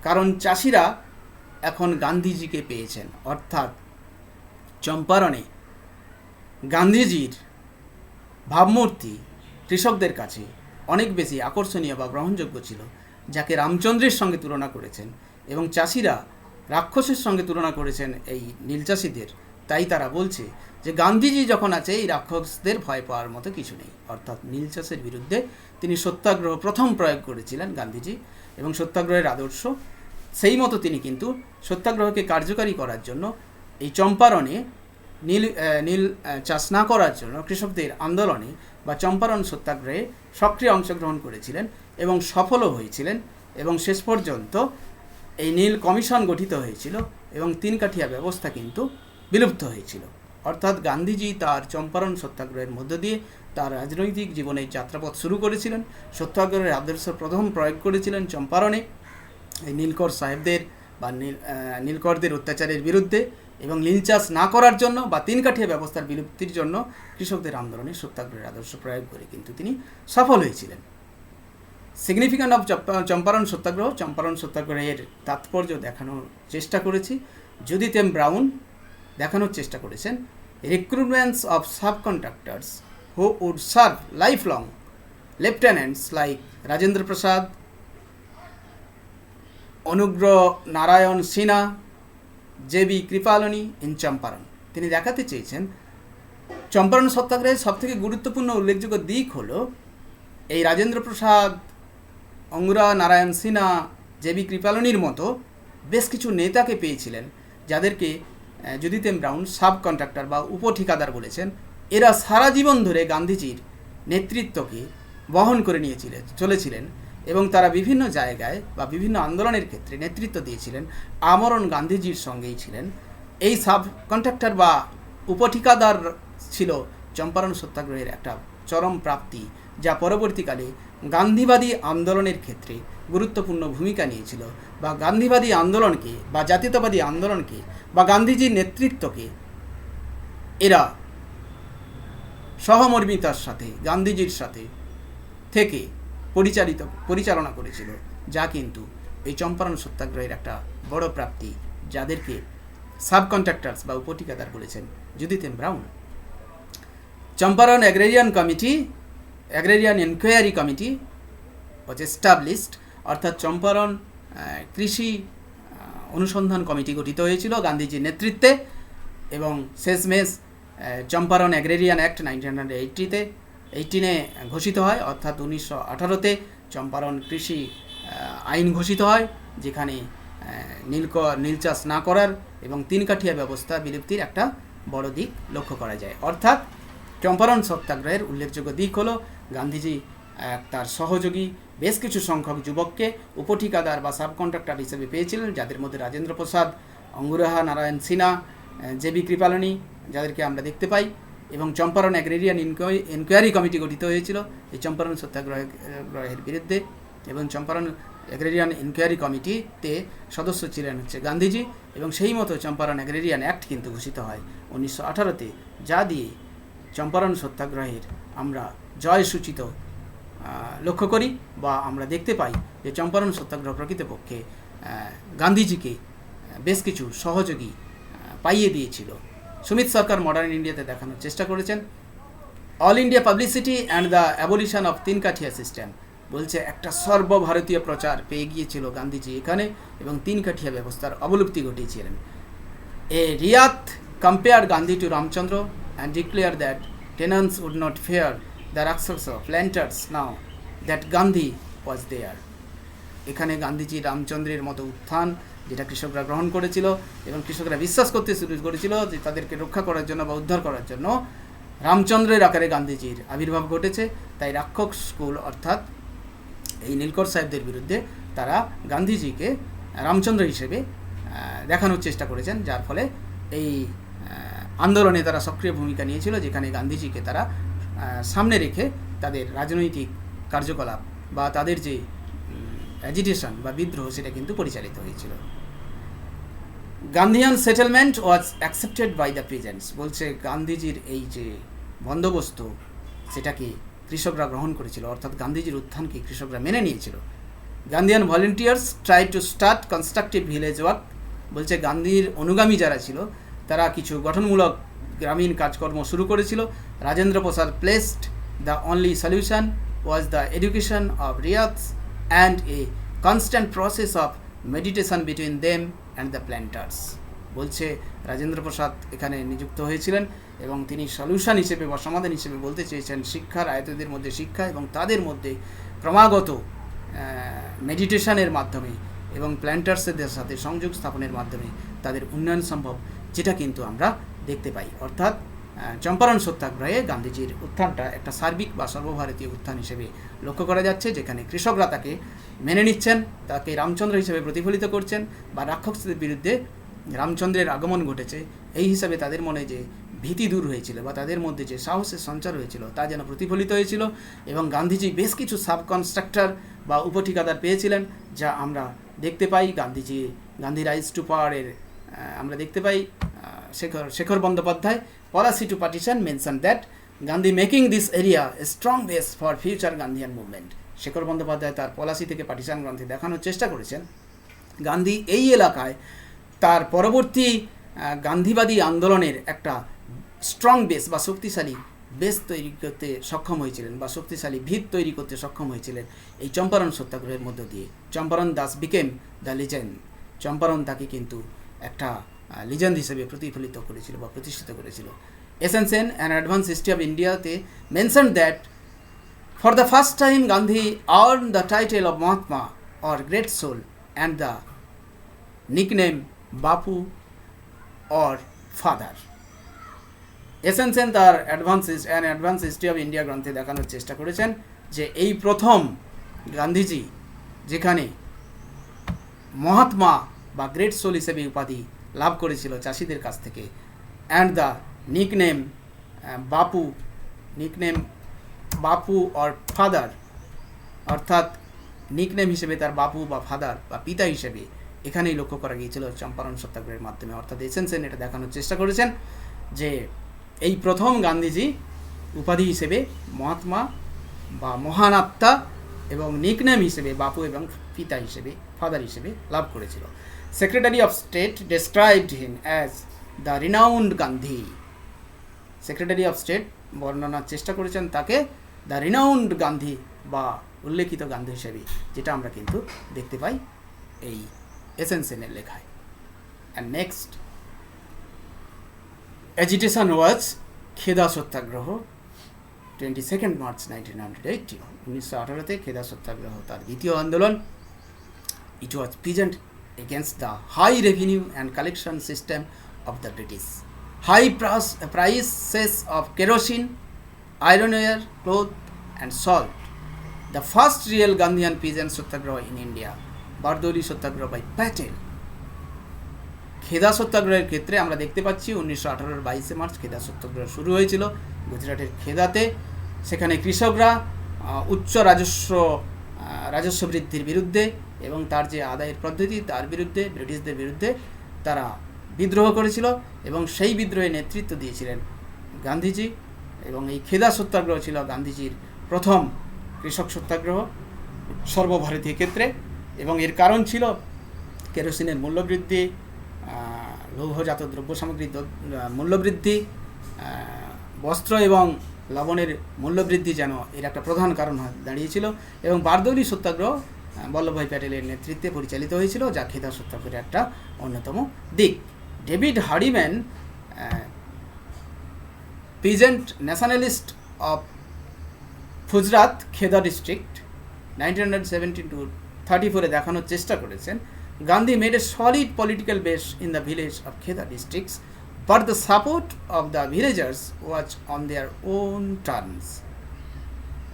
কারণ চাষিরা এখন গান্ধীজিকে পেয়েছেন। অর্থাৎ চম্পারণে গান্ধীজির ভাবমূর্তি কৃষকদের কাছে অনেক বেশি আকর্ষণীয় বা গ্রহণযোগ্য ছিল, যাকে রামচন্দ্রের সঙ্গে তুলনা করেছেন, এবং চাষিরা রাক্ষসের সঙ্গে তুলনা করেছেন এই নীলচাষিদের। তাই তারা বলছে যে গান্ধীজি যখন আছে এই রাক্ষসদের ভয় পাওয়ার মতো কিছু নেই। অর্থাৎ নীল চাষের বিরুদ্ধে তিনি সত্যাগ্রহ প্রথম প্রয়োগ করেছিলেন গান্ধীজি, এবং সত্যাগ্রহের আদর্শ সেই মতো তিনি কিন্তু সত্যাগ্রহকে কার্যকারী করার জন্য এই চম্পারণে নীল চাষ না করার জন্য কৃষকদের আন্দোলনে বা চম্পারণ সত্যাগ্রহে সক্রিয় অংশগ্রহণ করেছিলেন এবং সফলও হয়েছিলেন, এবং শেষ পর্যন্ত এই নীল কমিশন গঠিত হয়েছিল এবং তিন কাঠিয়া ব্যবস্থা কিন্তু বিলুপ্ত হয়েছিল। অর্থাৎ গান্ধীজি তার চম্পারণ সত্যাগ্রহের মধ্য দিয়ে তার রাজনৈতিক জীবনের যাত্রাপথ শুরু করেছিলেন। সত্যাগ্রহের আদর্শ প্রথম প্রয়োগ করেছিলেন চম্পারণে এই নীলকর সাহেবদের বা নীলকরদের অত্যাচারের বিরুদ্ধে, এবং নীল চাষ না করার জন্য বা তিন কাঠিয়া ব্যবস্থার বিলুপ্তির জন্য কৃষকদের আন্দোলনে সত্যাগ্রহের আদর্শ প্রয়োগ করে কিন্তু তিনি সফল হয়েছিলেন। সিগনিফিক্যান্ট অফ চম্পারণ সত্যাগ্রহ, চম্পারণ সত্যাগ্রহের তাৎপর্য দেখানোর চেষ্টা করেছি। জুডিথ এম ব্রাউন দেখানোর চেষ্টা করেছেন recruitments of sub contractors who would serve life long lieutenants like Rajendra Prasad, Anugrah Narayan Sinha, JB Kripalani in Champaran. তিনি দেখাতে চেয়েছেন চম্পারণ সত্যাগ্রহের সবথেকে গুরুত্বপূর্ণ উল্লেখযোগ্য দিক হলো এই রাজেন্দ্র প্রসাদ, অঙ্গুরা নারায়ণ সিনহা, জেবি কৃপালনির মতো বেশ কিছু নেতাকে পেয়েছিলেন, যাদেরকে Judith M Brown sub contractor বা উপঠিকাদার বলেছেন। এরা সারা জীবন ধরে গান্ধীজির নেতৃত্বকে বহন করে চলেছিলেন এবং তারা বিভিন্ন জায়গায় বা বিভিন্ন আন্দোলনের ক্ষেত্রে নেতৃত্ব দিয়েছিলেন, আমরণ গান্ধীজির সঙ্গেই ছিলেন। এই সাব কন্ট্রাক্টর বা উপঠিকাদার ছিল চম্পারণ সত্যাগ্রহের একটা চরম প্রাপ্তি, যা পরবর্তীকালে গান্ধীবাদী আন্দোলনের ক্ষেত্রে গুরুত্বপূর্ণ ভূমিকা নিয়েছিল, বা গান্ধীবাদী আন্দোলনকে বা জাতীয়তাবাদী আন্দোলনকে বা গান্ধীজির নেতৃত্বকে এরা সহমর্মিতার সাথে গান্ধীজির সাথে থেকে পরিচালনা করেছিল, যা কিন্তু এই চম্পারণ সত্যাগ্রহের একটা বড় প্রাপ্তি, যাদেরকে সাব কন্ট্রাক্টার্স বা উপঠিকাদার বলেছেন Judith M Brown. Champaran agrarian enquiry committee was established, অর্থাৎ চম্পারণ কৃষি অনুসন্ধান কমিটি গঠিত হয়েছিল গান্ধীজির নেতৃত্বে, এবং শেষমেশ চম্পারণ অ্যাগ্রেরিয়ান অ্যাক্ট 1918 ঘোষিত হয়, অর্থাৎ 1918-তে চম্পারণ কৃষি আইন ঘোষিত হয়, যেখানে নীল চাষ না করার এবং তিন কাঠিয়া ব্যবস্থা বিলুপ্তির একটা বড় দিক লক্ষ্য করা যায়। অর্থাৎ চম্পারণ সত্যাগ্রহের উল্লেখযোগ্য দিক হলো গান্ধীজি তার সহযোগী বেশ কিছু সংখ্যক যুবককে উপঠিকাদার বা সাব কন্ট্রাক্টর হিসেবে পেয়েছিলেন, যাদের মধ্যে রাজেন্দ্র প্রসাদ, অঙ্গুরাহা নারায়ণ সিনহা, জে.বি. কৃপালনী, যাদেরকে আমরা দেখতে পাই, এবং চম্পারণ অ্যাগ্রেরিয়ান এনকোয়ারি কমিটি গঠিত হয়েছিল এই চম্পারণ সত্যাগ্রহের বিরুদ্ধে, এবং চম্পারণ অ্যাগ্রেরিয়ান এনকোয়ারি কমিটিতে সদস্য ছিলেন গান্ধীজি, এবং সেই মতো চম্পারণ অ্যাগ্রেরিয়ান অ্যাক্ট কিন্তু ঘোষিত হয় 1918-তে, যা দিয়ে চম্পারণ সত্যাগ্রহের আমরা জয় সূচিত লক্ষ্য করি বা আমরা দেখতে পাই যে চম্পারণ সত্যাগ্রহ প্রকৃতপক্ষে গান্ধীজিকে বেশ কিছু সহযোগী পাইয়ে দিয়েছিল। সুমিত সরকার মডার্ন ইন্ডিয়াতে দেখানোর চেষ্টা করেছেন all India publicity and the abolition of তিন কাঠিয়া সিস্টেম, বলছে একটা সর্বভারতীয় প্রচার পেয়ে গিয়েছিল গান্ধীজি এখানে, এবং তিন কাঠিয়া ব্যবস্থার অবলুপ্তি ঘটিয়েছিলেন। Raiyat compare Gandhi to Ramchandra and declare that tenants would not fear the Rakshasa of planters now that Gandhi was there. এখানে গান্ধীজি রামচন্দ্রের মতো উত্থান, যেটা কৃষকরা গ্রহণ করেছিল এবং কৃষকরা বিশ্বাস করতে শুরু করেছিল যে তাদেরকে রক্ষা করার জন্য বা উদ্ধার করার জন্য রামচন্দ্রের আকারে গান্ধীজির আবির্ভাব ঘটেছে। তাই রাক্ষস স্কুল অর্থাৎ এই নীলকর সাহেবদের বিরুদ্ধে তারা গান্ধীজিকে রামচন্দ্র হিসেবে দেখানোর চেষ্টা করেছেন, যার ফলে এই আন্দোলনে তারা সক্রিয় ভূমিকা নিয়েছিল, যেখানে গান্ধীজিকে তারা সামনে রেখে তাদের রাজনৈতিক কার্যকলাপ বা তাদের যে অ্যাজিটেশন বা বিদ্রোহ সেটা কিন্তু পরিচালিত হয়েছিল। Gandhian settlement was accepted by the peasants, বলছে গান্ধীজির এই যে বন্দোবস্ত সেটাকে কৃষকরা গ্রহণ করেছিল, অর্থাৎ গান্ধীজির উত্থানকে কৃষকরা মেনে নিয়েছিল। Gandhian volunteers try to start constructive village work, বলছে গান্ধীর অনুগামী যারা ছিল তারা কিছু গঠনমূলক গ্রামীণ কাজকর্ম শুরু করেছিল। Rajendra Prasad placed the only solution was the education of raiyats and a constant process of meditation between them and the planters, বলছে রাজেন্দ্র প্রসাদ এখানে নিযুক্ত হয়েছিলেন এবং তিনি সলিউশন হিসেবে বা সমাধান হিসেবে বলতে চেয়েছেন শিক্ষার আয়তদের মধ্যে শিক্ষা এবং তাদের মধ্যে ক্রমাগত মেডিটেশনের মাধ্যমে এবং প্ল্যান্টার্সদের সাথে সংযোগ স্থাপনের মাধ্যমে তাদের উন্নয়ন সম্ভব, যেটা কিন্তু আমরা দেখতে পাই। অর্থাৎ চম্পারণ সত্যাগ্রহে গান্ধীজির উত্থানটা একটা সার্বিক বা সর্বভারতীয় উত্থান হিসেবে লক্ষ্য করা যাচ্ছে, যেখানে কৃষকরা তাকে মেনে নিচ্ছেন, তাকে রামচন্দ্র হিসেবে প্রতিফলিত করছেন, বা রাক্ষসদের বিরুদ্ধে রামচন্দ্রের আগমন ঘটেছে এই হিসাবে তাদের মনে যে ভীতি দূর হয়েছিল বা তাদের মধ্যে যে সাহসের সঞ্চার হয়েছিল তা যেন প্রতিফলিত হয়েছিল। এবং গান্ধীজি বেশ কিছু সাব কনস্ট্রাক্টর বা উপঠিকাদার পেয়েছিলেন, যা আমরা দেখতে পাই গান্ধী রাইজ টু পাওয়ারের আমরা দেখতে পাই Shekhar Bandyopadhyay Plassey to partition mention that Gandhi making this area a strong base for future Gandhian movement. Shekhar Bandyopadhyay তার পলিসি থেকে পার্টিশন গ্রন্থে দেখানোর চেষ্টা করেছেন গান্ধী এই এলাকায় তার পরবর্তী গান্ধীবাদী আন্দোলনের একটা স্ট্রং বেস বা শক্তিশালী বেস তৈরি করতে সক্ষম হয়েছিলেন বা শক্তিশালী ভিত তৈরি করতে সক্ষম হয়েছিলেন এই চম্পারণ সত্যাগ্রহের মধ্য দিয়ে। Champaran Das became the legend, Champaran তাকে কিন্তু একটা লিজেন্ড হিসেবে প্রতিফলিত করেছিল বা প্রতিষ্ঠিত করেছিল। SN Sen an advance history of ইন্ডিয়াতে mention that for the first time Gandhi earn the title of Mahatma or great soul and the nickname Bapu or father. SN Sen তার অ্যাডভান্স হিস্ট্রি অফ ইন্ডিয়া গ্রন্থে দেখানোর চেষ্টা করেছেন যে এই প্রথম গান্ধীজি যেখানে মহাত্মা বা গ্রেট সোল হিসেবে উপাধি লাভ করেছিল চাষিদের কাছ থেকে, and the nickname Bapu or father, অর্থাৎ নিকনেম হিসেবে তার বাপু বা ফাদার বা পিতা হিসেবে এখানেই লক্ষ্য করা গিয়েছিল চম্পারণ সত্যাগ্রহের মাধ্যমে। অর্থাৎ এসএন সেন এটা দেখানোর চেষ্টা করেছেন যে এই প্রথম গান্ধীজি উপাধি হিসেবে মহাত্মা বা মহান আত্মা এবং নিকনেম হিসেবে বাপু এবং পিতা হিসেবে ফাদার হিসেবে লাভ করেছিল। Secretary of State described him as the renowned Gandhi. Secretary of State বর্ণনার চেষ্টা করেছেন তাকে দ্য রিনাউন্ড গান্ধী বা উল্লেখিত গান্ধী হিসেবে, যেটা আমরা কিন্তু দেখতে পাই এই এসএন সেনের লেখায়। অ্যান্ড নেক্সট, অ্যাজিটেশন ওয়াজ খেদা সত্যাগ্রহ, 22 মার্চ 1918, 1918-তে খেদা সত্যাগ্রহ তার দ্বিতীয় আন্দোলন। ইট ওয়াজ peasant against the high revenue and collection system of the British, high prices of kerosene, ironware, cloth and salt. The first real Gandhian peasant satyagraha in India, Bardoli Satyagraha by Patel. খেদা সত্যাগ্রহের ক্ষেত্রে আমরা দেখতে পাচ্ছি 1918-এর 22 March খেদা সত্যাগ্রহ শুরু হয়েছিল গুজরাটের খেদাতে। সেখানে কৃষকরা উচ্চ রাজস্ব বৃদ্ধির বিরুদ্ধে এবং তার যে আদায়ের পদ্ধতি তার বিরুদ্ধে, ব্রিটিশদের বিরুদ্ধে তারা বিদ্রোহ করেছিল এবং সেই বিদ্রোহে নেতৃত্ব দিয়েছিলেন গান্ধীজি। এবং এই খেদা সত্যাগ্রহ ছিল গান্ধীজির প্রথম কৃষক সত্যাগ্রহ সর্বভারতীয় ক্ষেত্রে। এবং এর কারণ ছিল কেরোসিনের মূল্যবৃদ্ধি, লৌহজাত দ্রব্য সামগ্রীর মূল্যবৃদ্ধি, বস্ত্র এবং লবণের মূল্যবৃদ্ধি যেন এর একটা প্রধান কারণ দাঁড়িয়েছিল। এবং বারদৌলি সত্যাগ্রহ বল্লভভাই প্যাটেলের নেতৃত্বে পরিচালিত হয়েছিল, যা খেদা সত্যাগ্রহের একটা অন্যতম দিক। David Hardiman, peasant nationalist of Gujarat Kheda district, 1917-34 দেখানোর চেষ্টা করেছেন, Gandhi made a solid political base in the village of Kheda districts, but the support of the villagers was on their own terms.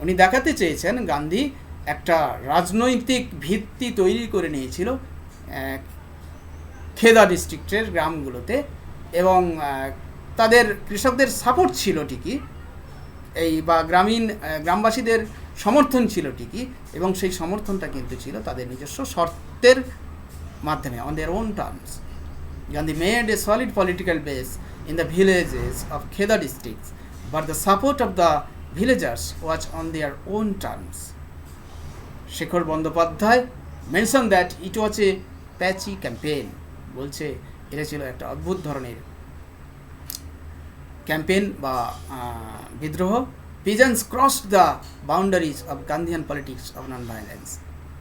উনি দেখাতে চেয়েছেন গান্ধী একটা রাজনৈতিক ভিত্তি তৈরি করে নিয়েছিল খেদা ডিস্ট্রিক্টের গ্রামগুলোতে এবং তাদের কৃষকদের সাপোর্ট ছিল ঠিকই, এই বা গ্রামবাসীদের সমর্থন ছিল ঠিকই, এবং সেই সমর্থনটা কিন্তু ছিল তাদের নিজস্ব শর্তের মাধ্যমে, on their own terms. Gandhi made a solid political base in the villages of Kheda districts, but the support of the villagers was on their own terms. Shekhar Bandyopadhyay mentioned that it was a patchy campaign. বলছে এটা ছিল একটা অদ্ভুত ধরনের campaign বা বিদ্রোহ। Peasants crossed the boundaries of Gandhian politics of non-violence.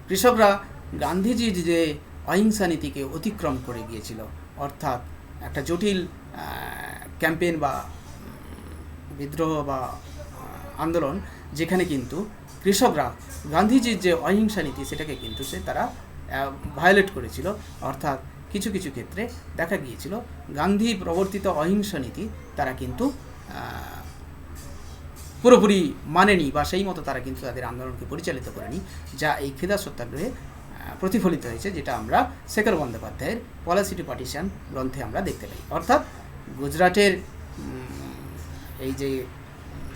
কৃষকরা গান্ধীজির যে অহিংসা নীতিকে অতিক্রম করে গিয়েছিল, অর্থাৎ একটা জটিল ক্যাম্পেইন বা বিদ্রোহ বা আন্দোলন, যেখানে কিন্তু কৃষকরা গান্ধীজির যে অহিংসা নীতি সেটাকে কিন্তু তারা ভায়োলেট করেছিল। অর্থাৎ কিছু কিছু ক্ষেত্রে দেখা গিয়েছিল গান্ধী প্রবর্তিত অহিংসা নীতি তারা কিন্তু পুরোপুরি মানেনি বা সেই মতো তারা কিন্তু তাদের আন্দোলনকে পরিচালিত করেনি, যা এই খেদা সত্যাগ্রহে প্রতিফলিত হয়েছে, যেটা আমরা শেখর বন্দ্যোপাধ্যায়ের পলিসি টু পার্টিশন গ্রন্থে আমরা দেখতে পাই। অর্থাৎ গুজরাটের এই যে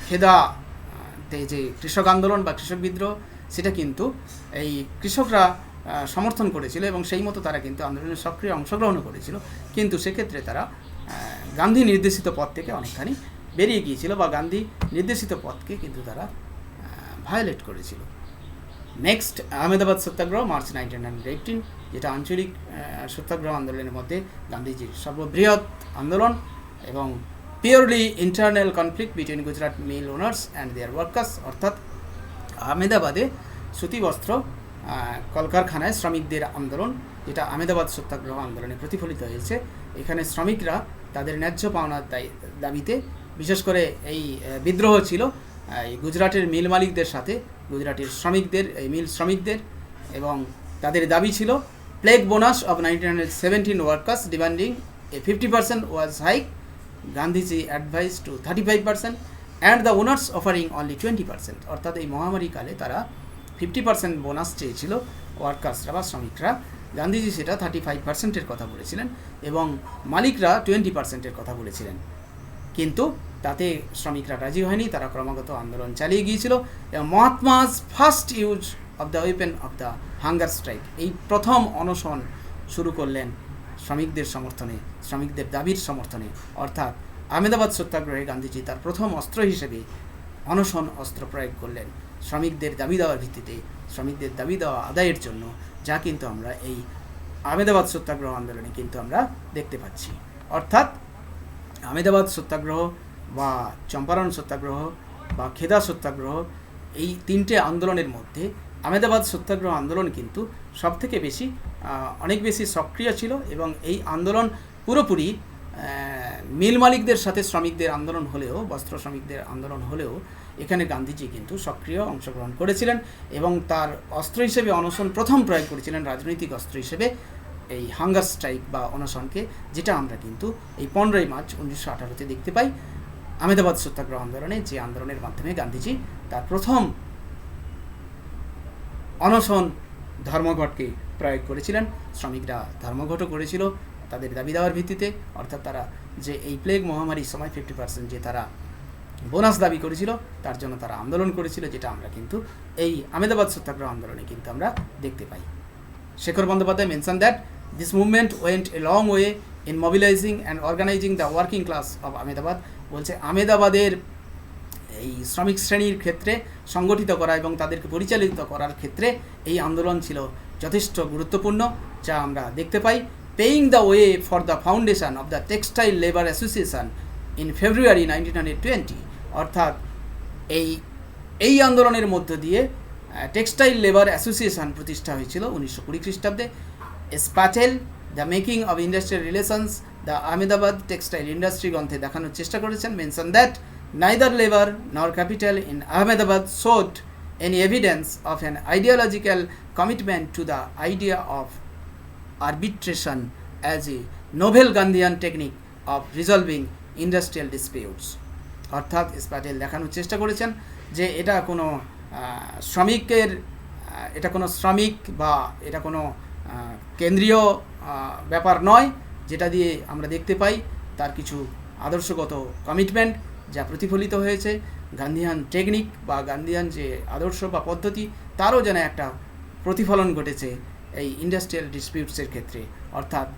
খেদাতে যে কৃষক আন্দোলন বা কৃষক বিদ্রোহ, সেটা কিন্তু এই কৃষকরা সমর্থন করেছিল এবং সেই মতো তারা কিন্তু আন্দোলনে সক্রিয় অংশগ্রহণও করেছিল, কিন্তু সেক্ষেত্রে তারা গান্ধী নির্দেশিত পথ থেকে অনেকখানি বেরিয়ে গিয়েছিল বা গান্ধী নির্দেশিত পথকে কিন্তু তারা ভায়োলেট করেছিল। নেক্সট, আহমেদাবাদ সত্যাগ্রহ, মার্চ 1918, যেটা আঞ্চলিক সত্যাগ্রহ আন্দোলনের মধ্যে গান্ধীজির সর্ববৃহৎ আন্দোলন এবং purely internal conflict between Gujarat mill owners and their workers. অর্থাৎ আহমেদাবাদে সুতি বস্ত্র কলকারখানায় শ্রমিকদের আন্দোলন, যেটা আহমেদাবাদ সত্যাগ্রহ আন্দোলনে প্রতিফলিত হয়েছে। এখানে শ্রমিকরা তাদের ন্যায্য পাওনার দাবিতে, বিশেষ করে এই বিদ্রোহ ছিল এই গুজরাটের মিল মালিকদের সাথে গুজরাটের শ্রমিকদের, এই মিল শ্রমিকদের, এবং তাদের দাবি ছিল plague bonus of 1917 workers demanding a 50% wage hike, Gandhiji advised to 35% and the owners offering only 20%। অর্থাৎ এই মহামারীকালে তারা 50% বোনাস চেয়েছিল ওয়ার্কার্সরা বা শ্রমিকরা, গান্ধীজি সেটা 35%-এর কথা বলেছিলেন এবং মালিকরা 20%-এর কথা বলেছিলেন, কিন্তু তাতে শ্রমিকরা রাজি হয়নি, তারা ক্রমাগত আন্দোলন চালিয়ে গিয়েছিল। এবং Mahatma's first use of the weapon of the hunger strike, এই প্রথম অনশন শুরু করলেন শ্রমিকদের সমর্থনে, শ্রমিকদের দাবির সমর্থনে। অর্থাৎ আহমেদাবাদ সত্যাগ্রহে গান্ধীজি তার প্রথম অস্ত্র হিসেবে অনশন অস্ত্র প্রয়োগ করলেন শ্রমিকদের দাবি দেওয়ার ভিত্তিতে, শ্রমিকদের দাবি দেওয়া আদায়ের জন্য, যা কিন্তু আমরা এই আহমেদাবাদ সত্যাগ্রহ আন্দোলনে কিন্তু আমরা দেখতে পাচ্ছি। অর্থাৎ আহমেদাবাদ সত্যাগ্রহ বা চম্পারণ সত্যাগ্রহ বা খেদা সত্যাগ্রহ, এই তিনটে আন্দোলনের মধ্যে আহমেদাবাদ সত্যাগ্রহ আন্দোলন কিন্তু সবথেকে বেশি অনেক বেশি সক্রিয় ছিল, এবং এই আন্দোলন পুরোপুরি মিল মালিকদের সাথে শ্রমিকদের আন্দোলন হলেও, বস্ত্র শ্রমিকদের আন্দোলন হলেও এখানে গান্ধীজি কিন্তু সক্রিয় অংশগ্রহণ করেছিলেন, এবং তার অস্ত্র হিসেবে অনশন প্রথম প্রয়োগ করেছিলেন, রাজনৈতিক অস্ত্র হিসেবে এই হাঙ্গার স্ট্রাইক বা অনশনকে, যেটা আমরা কিন্তু এই 15ই মার্চ 1918-তে দেখতে পাই আহমেদাবাদ সত্যাগ্রহ আন্দোলনে, যে আন্দোলনের মাধ্যমে গান্ধীজি তার প্রথম অনশন ধর্মঘটকে প্রয়োগ করেছিলেন। শ্রমিকরা ধর্মঘটও করেছিল তাদের দাবি দেওয়ার ভিত্তিতে, অর্থাৎ তারা যে এই প্লেগ মহামারীর সময় 50% যে তারা বোনাস দাবি করেছিল, তার জন্য তারা আন্দোলন করেছিল, যেটা আমরা কিন্তু এই আহমেদাবাদ সত্যাগ্রহ আন্দোলনে কিন্তু আমরা দেখতে পাই। Shekhar Bandyopadhyay mention that this movement went a long way in mobilising and organising the working class of Ahmedabad. বলছে আহমেদাবাদের এই শ্রমিক শ্রেণীর ক্ষেত্রে সংগঠিত করা এবং তাদেরকে পরিচালিত করার ক্ষেত্রে এই আন্দোলন ছিল যথেষ্ট গুরুত্বপূর্ণ, যা আমরা দেখতে পাই। Paying the way for the foundation of the textile labour association in February 1920, অর্থাৎ এই আন্দোলনের মধ্য দিয়ে টেক্সটাইল লেবার অ্যাসোসিয়েশন প্রতিষ্ঠা হয়েছিল 1920 খ্রিস্টাব্দে। স্প্যাটেল the making of industrial relations the Ahmedabad textile industry গ্রন্থে দেখানোর চেষ্টা করেছেন। Mention that neither labor nor capital in Ahmedabad showed any evidence of an ideological commitment to the idea of arbitration as a novel Gandhian technique of resolving industrial disputes. অর্থাৎ স্প্যাটেল দেখানোর চেষ্টা করেছেন যে এটা কোনো শ্রমিক বা এটা কোনো কেন্দ্রীয় ব্যাপার নয়, যেটা দিয়ে আমরা দেখতে পাই তার কিছু আদর্শগত কমিটমেন্ট যা প্রতিফলিত হয়েছে। গান্ধিয়ান টেকনিক বা গান্ধিয়ান যে আদর্শ বা পদ্ধতি, তারও যেন একটা প্রতিফলন ঘটেছে এই ইন্ডাস্ট্রিয়াল ডিসপিউটসের ক্ষেত্রে, অর্থাৎ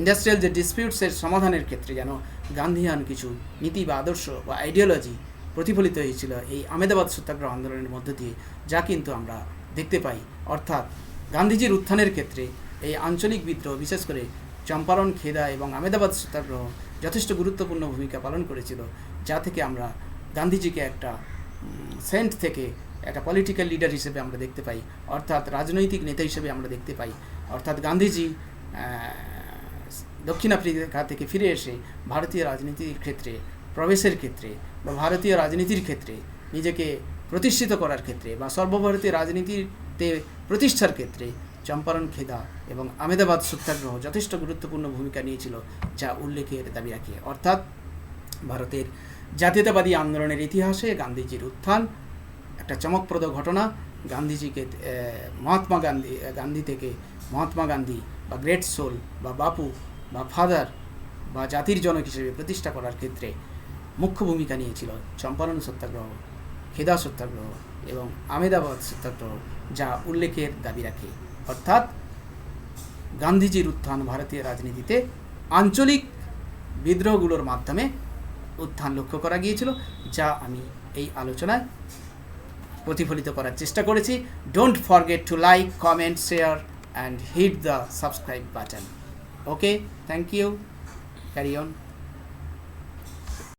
ইন্ডাস্ট্রিয়াল যে ডিসপিউটসের সমাধানের ক্ষেত্রে যেন গান্ধিয়ান কিছু নীতি বা আদর্শ বা আইডিওলজি প্রতিফলিত হয়েছিল এই আহমেদাবাদ সত্যাগ্রহ আন্দোলনের মধ্য দিয়ে, যা কিন্তু আমরা দেখতে পাই। অর্থাৎ গান্ধীজির উত্থানের ক্ষেত্রে এই আঞ্চলিক বিদ্রোহ, বিশেষ করে চম্পারণ, খেদা এবং আহমেদাবাদ সত্যাগ্রহ যথেষ্ট গুরুত্বপূর্ণ ভূমিকা পালন করেছিল, যা থেকে আমরা গান্ধীজিকে একটা সেন্ট থেকে একটা পলিটিক্যাল লিডার হিসেবে আমরা দেখতে পাই, অর্থাৎ রাজনৈতিক নেতা হিসেবে আমরা দেখতে পাই। অর্থাৎ গান্ধীজি দক্ষিণ আফ্রিকা থেকে ফিরে এসে ভারতীয় রাজনীতির ক্ষেত্রে প্রবেশের ক্ষেত্রে বা ভারতীয় রাজনীতির ক্ষেত্রে নিজেকে প্রতিষ্ঠিত করার ক্ষেত্রে বা সর্বভারতীয় রাজনীতিতে প্রতিষ্ঠার ক্ষেত্রে চম্পারণ, খেদা এবং আহমেদাবাদ সত্যাগ্রহ যথেষ্ট গুরুত্বপূর্ণ ভূমিকা নিয়েছিল, যা উল্লেখের দাবি রাখে। অর্থাৎ ভারতের জাতীয়তাবাদী আন্দোলনের ইতিহাসে গান্ধীজির উত্থান একটা চমকপ্রদ ঘটনা। গান্ধীজিকে গান্ধী থেকে মহাত্মা গান্ধী বা গ্রেট সোল বা বাপু বা ফাদার বা জাতির জনক হিসেবে প্রতিষ্ঠা করার ক্ষেত্রে মুখ্য ভূমিকা নিয়েছিল চম্পারণ সত্যাগ্রহ, খেদা সত্যাগ্রহ এবং আহমেদাবাদ সত্যাগ্রহ, যা উল্লেখের দাবি রাখে। অর্থাৎ গান্ধীজির উত্থান ভারতীয় রাজনীতিতে আঞ্চলিক বিদ্রোহগুলোর মাধ্যমে উত্থান লক্ষ্য করা গিয়েছিল, যা আমি এই আলোচনায় প্রতিফলিত করার চেষ্টা করেছি। Don't forget to like, comment, share and hit the subscribe button. Okay, thank you, carry on.